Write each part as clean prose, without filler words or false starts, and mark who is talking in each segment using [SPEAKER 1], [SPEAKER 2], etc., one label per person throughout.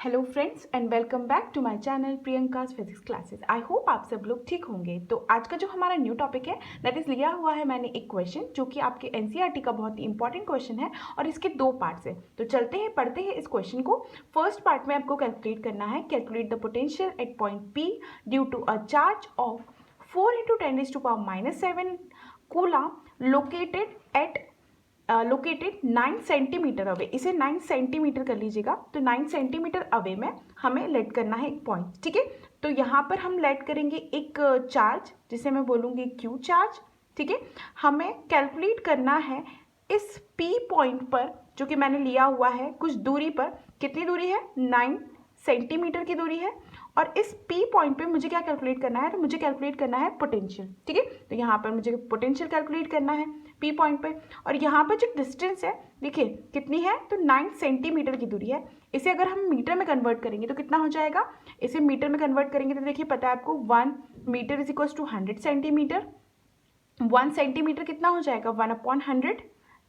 [SPEAKER 1] Hello friends and welcome back to my channel Priyanka's physics classes. I hope आप सब लोग ठीक होंगे। तो आज का जो हमारा न्यू टॉपिक है दैट इज लिया हुआ है मैंने एक क्वेश्चन जो कि आपके एनसीईआरटी का बहुत ही इंपॉर्टेंट क्वेश्चन है और इसके दो पार्ट्स है। तो चलते हैं पढ़ते हैं इस क्वेश्चन को। फर्स्ट पार्ट में आपको कैलकुलेट करना है, calculate the potential at point P due to a charge of 4 × 10⁻⁷ coulomb located 9 centimetre away. इसे 9 सेंटीमीटर कर लीजिएगा। तो 9 सेंटीमीटर अवे में हमें लेट करना है एक पॉइंट, ठीक है। तो यहाँ पर हम लेट करेंगे एक चार्ज जिसे मैं बोलूँगी क्यू चार्ज, ठीक है। हमें कैलकुलेट करना है इस पी पॉइंट पर जो कि मैंने लिया हुआ है कुछ दूरी पर। कितनी दूरी है? 9 सेंटीमीटर की दूरी है। और इस पी पॉइंट पे मुझे क्या कैलकुलेट करना है? तो मुझे कैलकुलेट करना है पोटेंशियल, ठीक है। तो यहाँ पर मुझे पोटेंशियल कैलकुलेट करना है पी पॉइंट पे। और यहाँ पर जो डिस्टेंस है देखिए कितनी है, तो 9 सेंटीमीटर की दूरी है। इसे अगर हम मीटर में कन्वर्ट करेंगे तो कितना हो जाएगा? इसे मीटर में कन्वर्ट करेंगे तो देखिए पता है आपको 1 metre is equal to 100 centimetre. 1 centimetre कितना हो जाएगा? 1/100,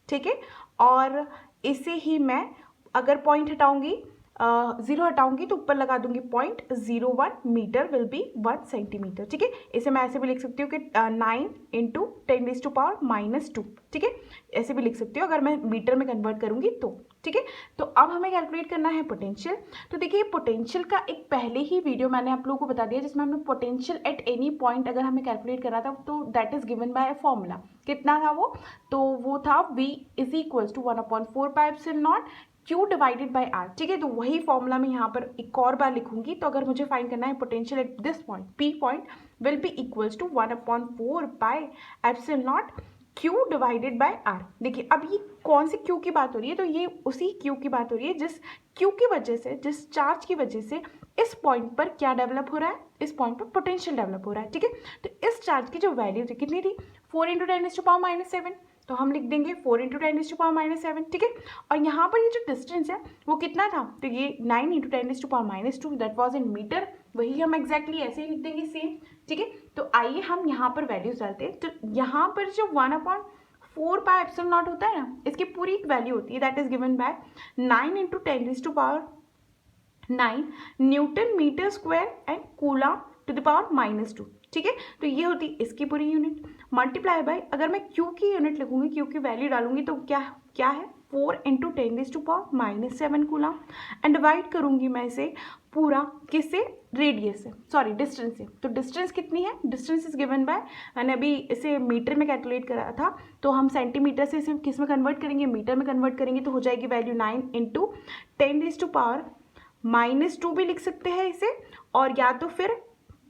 [SPEAKER 1] ठीक है। और इसे ही मैं अगर पॉइंट हटाऊंगी, जीरो हटाऊंगी तो ऊपर लगा दूंगी 0.01 मीटर विल बी 1 सेंटीमीटर, ठीक है। इसे मैं ऐसे भी लिख सकती हूँ कि 9 × 10⁻⁻², ठीक है। ऐसे भी लिख सकती हूँ अगर मैं मीटर में कन्वर्ट करूंगी तो, ठीक है। तो अब हमें कैलकुलेट करना है पोटेंशियल। तो देखिए पोटेंशियल का एक पहले ही वीडियो मैंने आप लोगों को बता दिया जिसमें हमने पोटेंशियल एट एनी पॉइंट अगर हमें कैलकुलेट करना था तो that is given by a formula. कितना था वो? तो वो था V is equals to 1/4πε0 Q divided by R, ठीक है। तो वही फॉर्मूला मैं यहाँ पर एक और बार लिखूंगी। तो अगर मुझे फाइंड करना है potential at this point P point will be equals to 1/4πε0 Q divided by R. देखिए अब ये कौन सी Q की बात हो रही है? तो ये उसी Q की बात हो रही है जिस Q की वजह से, जिस चार्ज की वजह से इस पॉइंट पर क्या डेवलप हो रहा है? इस पॉइंट पर पोटेंशियल डेवलप हो रहा है, ठीक है। तो इस चार्ज की जो वैल्यू थी कितनी थी? 4 × 10⁻⁷। तो हम लिख देंगे 4 × 10⁻⁷, ठीक है। और यहाँ पर ये जो डिस्टेंस है वो कितना था? तो ये 9 × 10⁻⁻² दैट वाज इन मीटर। वही हम एग्जैक्टली ऐसे ही लिख देंगे सेम, ठीक है। तो आइए हम यहाँ पर वैल्यूज डालते हैं। तो यहाँ पर जो 1/4πε0 होता है ना, इसकी पूरी एक वैल्यू होती है that is given by 9 × 10⁻⁹ newton metre square and coulomb to the power -2, ठीक है। तो ये होती इसकी पूरी यूनिट मल्टीप्लाई बाय, अगर मैं क्यू की यूनिट लिखूंगी, क्यू की वैल्यू डालूंगी तो क्या क्या है? 4 × 10⁻⁷ कूलम एंड डिवाइड करूंगी मैं इसे पूरा किससे? रेडियस से, सॉरी डिस्टेंस से। तो डिस्टेंस कितनी है? डिस्टेंस इज गिवन बाय, मैंने अभी इसे मीटर में कैलकुलेट करा था तो हम सेंटीमीटर से इसे किस में कन्वर्ट करेंगे? मीटर में कन्वर्ट करेंगे। तो हो जाएगी वैल्यू 9 × 10⁻⁻² भी लिख सकते हैं इसे, और या तो फिर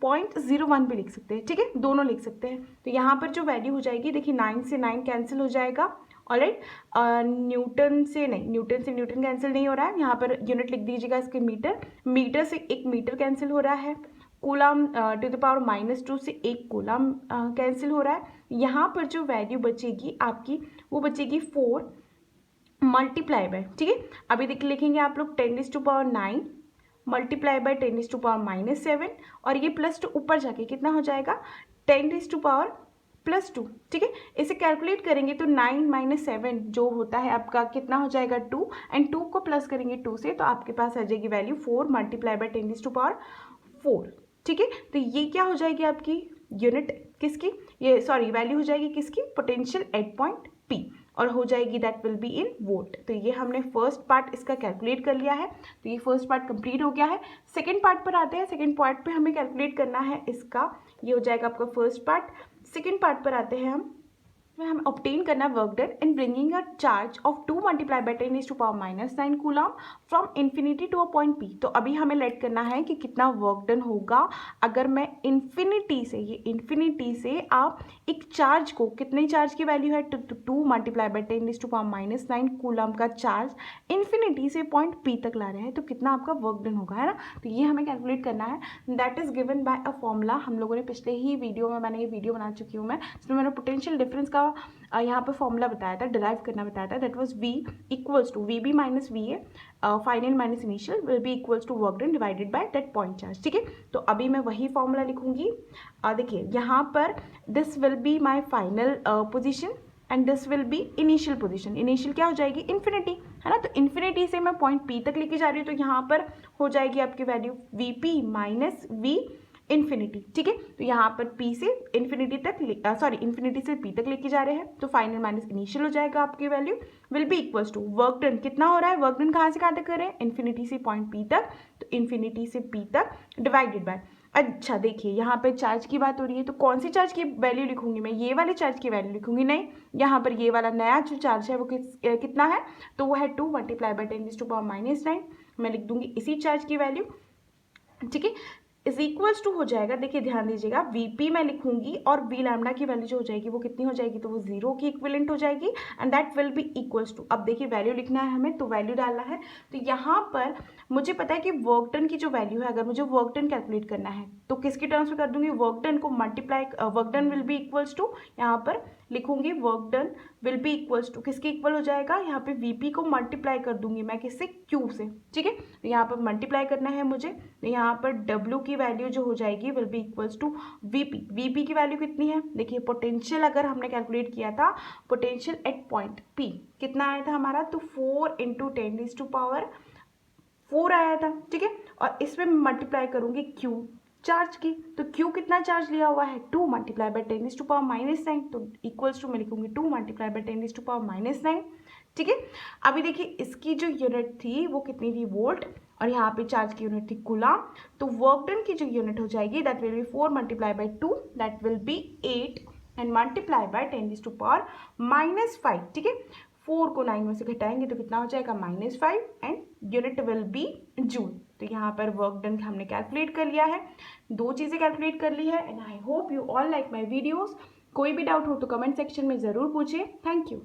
[SPEAKER 1] 0.01 भी लिख सकते हैं, ठीक है। दोनों लिख सकते हैं। तो यहाँ पर जो वैल्यू हो जाएगी देखिए 9 से 9 कैंसिल हो जाएगा, ऑलराइट। न्यूटन से न्यूटन कैंसिल नहीं हो रहा है। यहाँ पर यूनिट लिख दीजिएगा इसके मीटर। मीटर से एक मीटर कैंसिल हो रहा है। कूलम टू द पावर -2 से एक कूलम कैंसिल हो रहा है। यहाँ पर जो वैल्यू बचेगी आपकी वो बचेगी 4 मल्टीप्लाई बाय, ठीक है। अभी देखिए लिखेंगे आप लोग 10⁻9 मल्टीप्लाई बाय 10⁻⁻7 और ये +2 ऊपर जाके कितना हो जाएगा? 10⁻+2, ठीक है। इसे कैलकुलेट करेंगे तो 9 - 7 जो होता है आपका कितना हो जाएगा? 2, एंड 2 को प्लस करेंगे 2 से तो आपके पास आ जाएगी वैल्यू 4 मल्टीप्लाई बाय 10⁻4, ठीक है। तो ये क्या हो जाएगी आपकी यूनिट किसकी? ये सॉरी वैल्यू हो जाएगी किसकी? पोटेंशियल एट पॉइंट P, और हो जाएगी that will be in volt. तो ये हमने फर्स्ट पार्ट इसका कैलकुलेट कर लिया है। तो ये फर्स्ट पार्ट कंप्लीट हो गया है। सेकंड पार्ट पर आते हैं। सेकंड पार्ट पे हमें कैलकुलेट करना है इसका, ये हो जाएगा आपका फर्स्ट पार्ट। सेकंड पार्ट पर आते हैं हम ऑब्टेन करना work done in bringing a charge of 2 multiply by 10⁻⁻9 coulomb from infinity to a point P। तो अभी हमें लेट करना है कि कितना वर्क डन होगा अगर मैं इन्फिनिटी से, ये इन्फिनिटी से आप एक चार्ज को, कितने चार्ज की वैल्यू है? 2 मल्टीप्लाई बाय 10⁻⁻9 कूलम का चार्ज इन्फिनिटी से पॉइंट P तक ला रहे हैं तो कितना आपका वर्क डन होगा, है ना। तो ये हमें कैलकुलेट करना है। That is given by a formula. हम लोगों ने पिछले ही वीडियो में, मैंने ये वीडियो बना चुकी हूँ मैं, जिसमें मैंने पोटेंशियल डिफरेंस का यहाँ पर फॉर्मूला बताया था, डिराइव करना बताया था। That was V equals to VB - VA final minus initial will be equals to work done divided by that point charge, ठीक है। तो अभी मैं वही फॉर्मूला लिखूंगी। देखिए यहाँ पर this will be my final position, and this will be initial position. Initial क्या हो जाएगी, इन्फिनिटी, है ना। तो इन्फिनिटी से मैं पॉइंट पी तक लेके जा रही हूँ, तो यहाँ पर हो जाएगी आपकी value V P minus we infinity, ठीक है। तो यहाँ पर P से इन्फिनिटी तक, सॉरी इन्फिनिटी से P तक लेके जा रहे हैं, तो फाइनल माइनस इनिशियल हो जाएगा, आपकी value will be equals to work done कितना हो रहा है, वर्क डन कहाँ से कहाँ तक कर रहे हैं, इन्फिनिटी से पॉइंट P तक, तो इन्फिनिटी से P तक डिवाइडेड बाय। अच्छा देखिए यहाँ पे चार्ज की बात हो रही है, तो कौन सी चार्ज की वैल्यू लिखूंगी मैं, ये वाले चार्ज की वैल्यू लिखूंगी, नहीं, यहाँ पर ये वाला नया जो चार्ज है वो कितना है, तो वो है 2 मल्टीप्लाई बाई 10⁻⁹, मैं लिख दूंगी इसी चार्ज की वैल्यू, ठीक है, इज इक्वल्स टू हो जाएगा, देखिए ध्यान दीजिएगा, वीपी मैं लिखूंगी और वी लैम्डा की वैल्यू जो हो जाएगी वो कितनी हो जाएगी, तो वो 0 की इक्विवेलेंट हो जाएगी, and that will be equals to, अब देखिए वैल्यू लिखना है हमें, तो वैल्यू डालना है, तो यहाँ पर मुझे पता है कि वर्क डन की जो वैल्यू है, अगर मुझे वर्क डन कैलकुलेट करना है तो किसकी टर्म्स में कर दूंगी, वर्क डन को multiply, work done will be equals to, यहाँ पर लिखूंगी work done will be equals to किसके इक्वल हो जाएगा, यहाँ पे वीपी को मल्टीप्लाई कर दूंगी मैं किससे, क्यू से, ठीक है, तो यहाँ पर मल्टीप्लाई करना है मुझे, तो यहाँ पर डब्ल्यू की वैल्यू जो हो जाएगी will be equals to VP, VP की वैल्यू कितनी है, देखिए पोटेंशियल अगर हमने कैलकुलेट किया था, पोटेंशियल एट पॉइंट पी कितना आया था हमारा, तो 4 × 10⁻⁴ आया था, ठीक है, और इसमें मल्टीप्लाई करूंगी क्यू चार्ज की, तो क्यू कितना चार्ज लिया हुआ है, 2 मल्टीप्लाई बाई 10⁻⁹, तो इक्वल्स टू मैं लिखूंगी 2 मल्टीप्लाई बाई 10⁻⁹, ठीक है। अभी देखिए इसकी जो यूनिट थी वो कितनी थी, वोल्ट, और यहाँ पे चार्ज की यूनिट थी कूलम, तो वर्क डन की जो यूनिट हो जाएगी that will B 4 multiply by 2, that will B 8 and multiply by 10⁻⁻⁵, ठीक है, 4 को 9 में से घटाएंगे तो कितना हो जाएगा, -5, and unit will be joule. तो यहाँ पर वर्क डन हमने कैलकुलेट कर लिया है, दो चीज़ें कैलकुलेट कर ली है, and I hope you all like my videos. कोई भी डाउट हो तो कमेंट सेक्शन में ज़रूर पूछिए। Thank you.